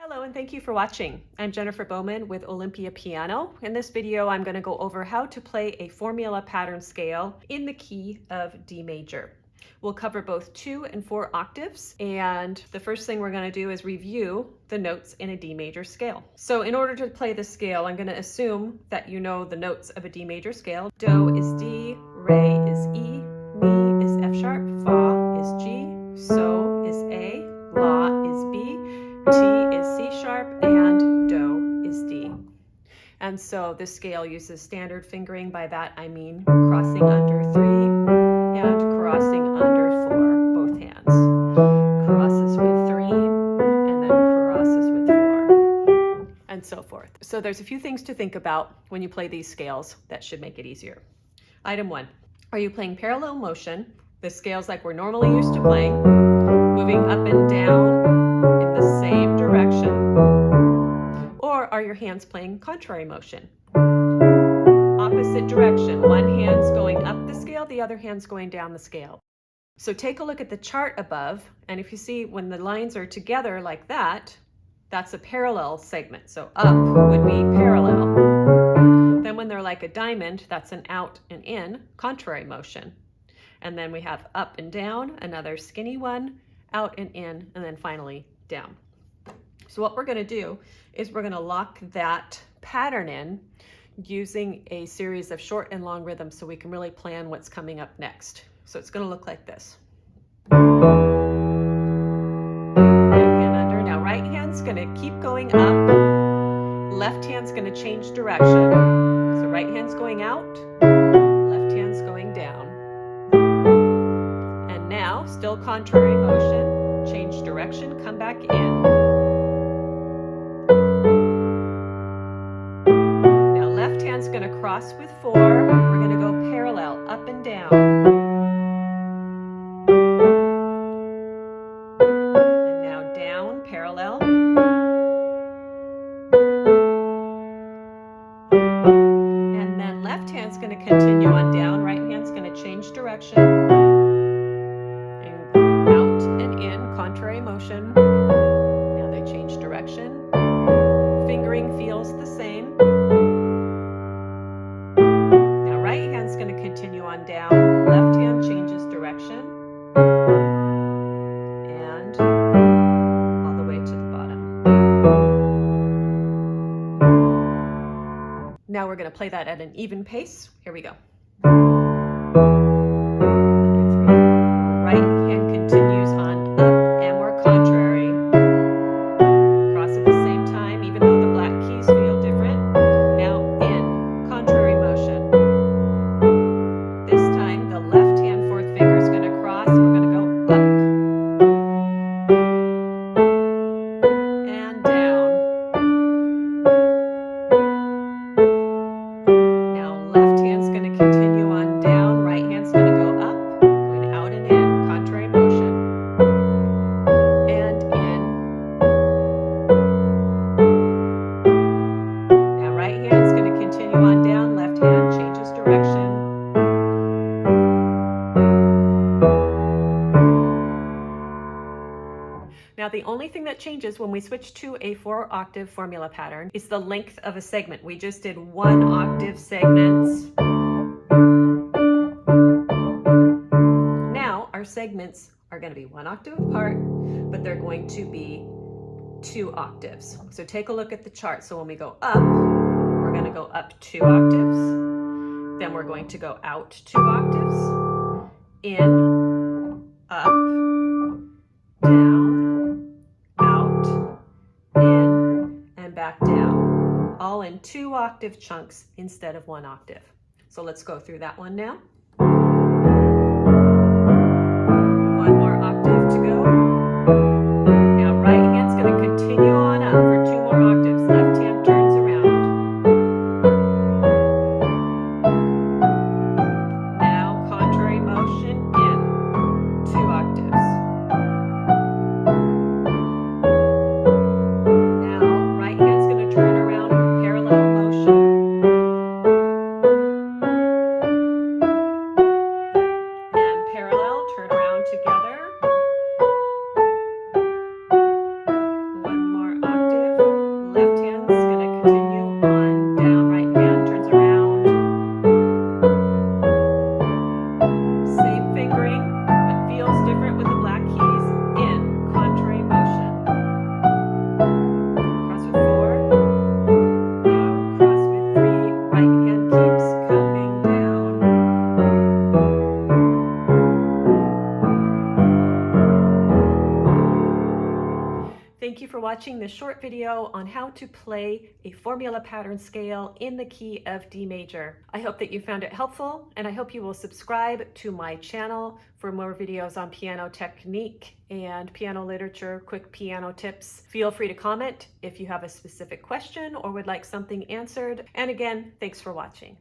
Hello and thank you for watching. I'm Jennifer Bowman with Olympia Piano. In this video, I'm going to go over how to play a formula pattern scale in the key of D major. We'll cover both 2 and 4 octaves, and the first thing we're going to do is review the notes in a D major scale. So in order to play this scale, I'm going to assume that you know the notes of a D major scale. Do is D, Re is E, Mi is F sharp, Fa is G, So is A, La is B, T is C sharp, and Do is D. And so this scale uses standard fingering. By that I mean crossing under 3 and crossing under 4, both hands. Crosses with 3 and then crosses with 4, and so forth. So there's a few things to think about when you play these scales that should make it easier. Item 1, are you playing parallel motion, the scales like we're normally used to playing, moving up and down in the same direction, or are your hands playing contrary motion? Opposite direction, one hand's going up the scale, the other hand's going down the scale. So take a look at the chart above, and if you see when the lines are together like that, that's a parallel segment. So up would be parallel. Then when they're like a diamond, that's an out and in, contrary motion. And then we have up and down, another skinny one, out and in, and then finally down. So what we're going to do is we're going to lock that pattern in using a series of short and long rhythms so we can really plan what's coming up next. So it's going to look like this. Right hand under. Now right hand's going to keep going up. Left hand's going to change direction. So right hand's going out. Left hand's going down. And now, still contrary motion. Change direction, come back in. Now left hand's going to cross with 4. We're going to go parallel, up and down. And now down, parallel. And then left hand's going to continue on down. Right hand's going to change direction. And out and in, contrary motion. Now they change direction. Fingering feels the same. Now right hand's going to continue on down. Left hand changes direction. And all the way to the bottom. Now we're going to play that at an even pace. Here we go. Right hand continues on up and we're contrary. Cross at the same time, even though the black keys feel different. Now in, contrary motion. This time the left hand fourth finger is going to cross. We're going to go up and down. Now left hand's going to continue on down. Right hand's going to go up, going out and in, contrary motion. And in. Now right hand's going to continue on down. Left hand changes direction. Now the only thing that changes when we switch to a 4 octave formula pattern is the length of a segment. We just did 1 octave segments. Now our segments are going to be 1 octave apart, but they're going to be 2 octaves. So take a look at the chart. So when we go up, we're going to go up 2 octaves. Then we're going to go out 2 octaves. In, up, down, out, in, and back down. All in 2 octave chunks instead of 1 octave. So let's go through that one now. One more octave to go. Now right hand's going to continue on up for 2 more octaves. Left hand turns around. Now contrary motion in 2 octaves. Now right hand's going to turn around, parallel motion. Same fingering, but feels different with the black keys. In, contrary motion. Cross with 4. Now cross with 3. Right hand keeps coming down. Thank you for watching this short video on how to play a formula pattern scale in the key of D major. I hope that you found it helpful, and I hope you will subscribe to my channel for more videos on piano technique and piano literature, quick piano tips. Feel free to comment if you have a specific question or would like something answered. And again, thanks for watching.